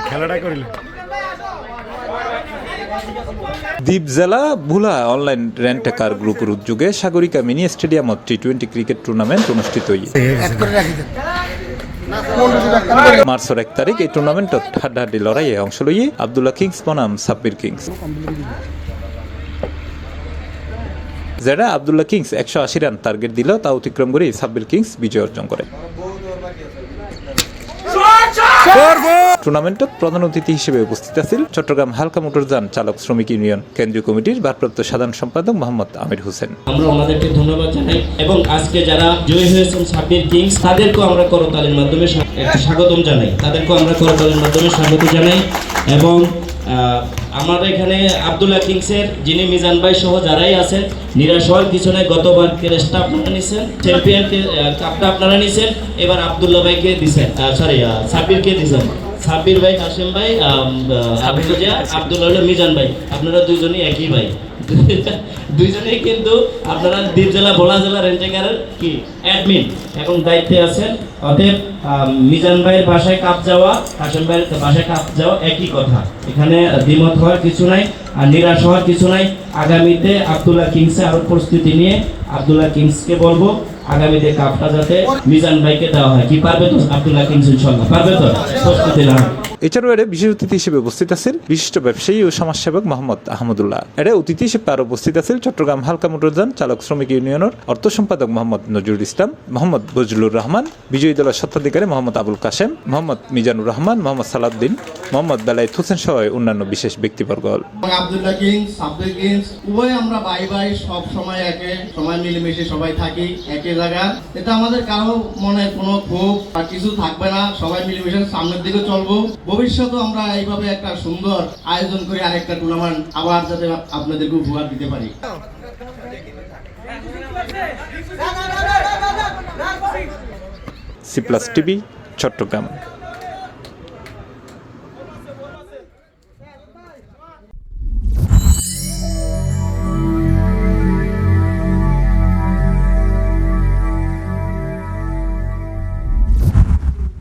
খেলাটা করিল দ্বীপ জেলা ভুলা অনলাইন রেন্ট এ কার গ্রুপের উদ্যোগে সাগরিকা মিনি স্টেডিয়ামত টি20 ক্রিকেট টুর্নামেন্ট অনুষ্ঠিত হয়েছে। মার্চের 1 তারিখ এই টুর্নামেন্টত হাড্ডাহাড্ডি লড়াইয়ে অংশ লইয়ে আব্দুল্লাহ কিংস বনাম সাব্বির কিংস। যেটা আব্দুল্লাহ কিংস 180 রান টার্গেট দিল তা অতিক্রম করে সাব্বির কিংস বিজয় অর্জন করে। টুর্নামেন্টত প্রধান অতিথি হিসেবে উপস্থিত আছেন চট্টগ্রাম হালকা মোটরযান চালক শ্রমিক ইউনিয়ন কেন্দ্রীয় কমিটির ভারপ্রাপ্ত সাধারণ সম্পাদক মোহাম্মদ আমির হোসেন। আমরা ওনাদেরকে ধন্যবাদ জানাই এবং আজকে যারা জয়ী হয়েছেন সাব্বির কিংস তাদেরকেও আমরা করতালির মাধ্যমে স্বাগতম জানাই, স্বাগত জানাই এবং আমাদের এখানে আব্দুল্লাহ কিংসের যিনি মিজান ভাই সহ যারাই আছেন নিরাশ হওয়ার কিছু নাই। গতবার ক্রেস্টটা আপনারা নিছেন, চ্যাম্পিয়ন কাপটা আপনারা নিছেন, এবার আব্দুল্লাহ ভাইকে দিছেন, সাব্বিরকে দিছেন। সাব্বির ভাই, কাশেম ভাই, আব্দুল্লাহ মিজান ভাই, আপনারা দুইজনই একই ভাই। দুইজনেই কিন্তু আপনারা দ্বীপ জেলা ভোলা জেলা রেঞ্জেকারের কি অ্যাডমিন এবং দায়িত্বে আছেন। অতএব মিজান ভাইয়ের বাসায় কাপ যাওয়া, কাশেম ভাইয়ের বাসায় কাপ যাওয়া একই কথা, এখানে দ্বিমত হওয়ার কিছু নাই আর নিরাশ হওয়ার কিছু নাই। আগামীতে আব্দুল্লাহ কিংসে আরো প্রস্তুতি নিয়ে আব্দুল্লাহ কিংসকে বলবো আগামীতে কাপটা যাতে মিজান ভাইকে দেওয়া হয়। কি পারবে তো আব্দুল্লাহ কিংস? ইনশাআল্লাহ পারবে তো, প্রস্তুতি না। এছাড়াও এর বিশেষ অতিথি হিসেবে উপস্থিত আছেন বিশিষ্ট ব্যবসায়ী ও সমাজসেবক মোহাম্মদ আহমদুল্লাহ। এর অতিথি হিসেবে আরো উপস্থিত আছেন চট্টগ্রাম হালকা মোটরযান চালক শ্রমিক ইউনিয়নের অর্থ সম্পাদক মোহাম্মদ নজরুল ইসলাম, মোহাম্মদ বজলুর রহমান, বিজয়ী দলের স্বত্বাধিকারী মোহাম্মদ আবুল কাশেম, মোহাম্মদ মিজানুর রহমান, মোহাম্মদ সালাউদ্দিন, মোহাম্মদ বেলায়েত হোসেন সহ অন্যান্য বিশেষ ব্যক্তিবর্গ। আব্দুল্লাহ কিংস, সাব্বির কিংস উভয় আমরা ভাই ভাই, সব সময় একে সময় মিলেমিশে সবাই থাকি একই জায়গা। এটা আমাদের কারো মনে কোনো ক্ষোভ বা কিছু থাকবে না, সবাই মিলেমিশে সামনের দিকে চলবো। ভবিষ্যতে আমরা এইভাবে একটা সুন্দর আয়োজন করে আরেকটা টুর্নামেন্ট আবার যাতে আপনাদেরকে উপহার দিতে পারি। C plus TV, Chittagong.